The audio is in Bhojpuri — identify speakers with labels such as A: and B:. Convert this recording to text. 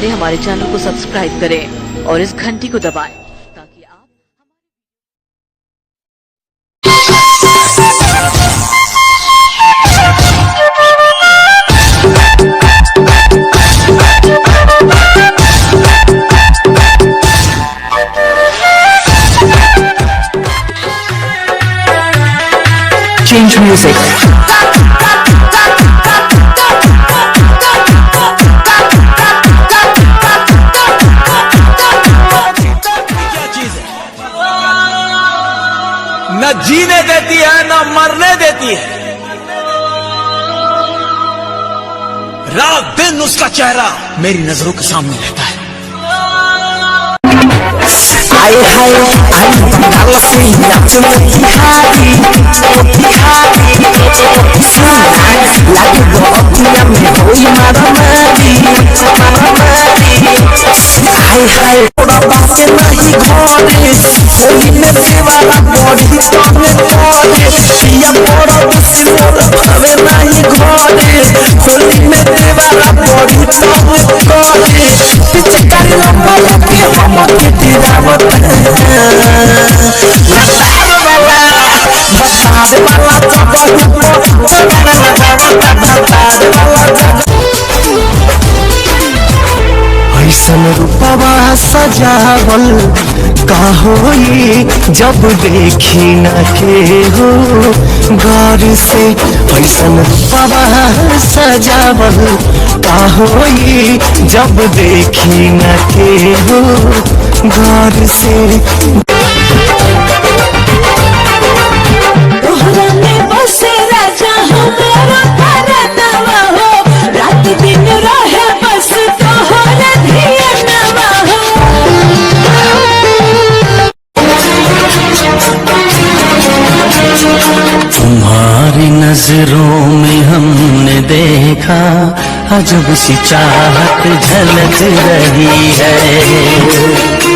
A: हमारे चैनल को सब्सक्राइब करें और इस घंटी को दबाएं ताकि आप
B: Change music.
C: न जीने देती है न मरने देती है, रात दिन उसका चेहरा मेरी नजरों के सामने रहता है।
B: आए हाय आई बंगाल से नाच मोतिहारी लागे गोपिया में होई मारामारी आए हाय थोड़ा बात नहीं घोड़े होली में देवारा बड़ी तंगे तोड़े पिया बड़ा बसी मोर भावे नहीं घोड़े होली में देवारा बड़ी तंगे तोड़े पीछे कर लंबा के हम के दिलावत ऐसन रूपवा सजावल का होई जब देखी न के हो गौर से। ऐसन रूपवा सजावल का होई जब देखी न के हो गौर से।
D: तुम्हारी नजरों में हमने देखा अजब सी चाहत झलक रही है।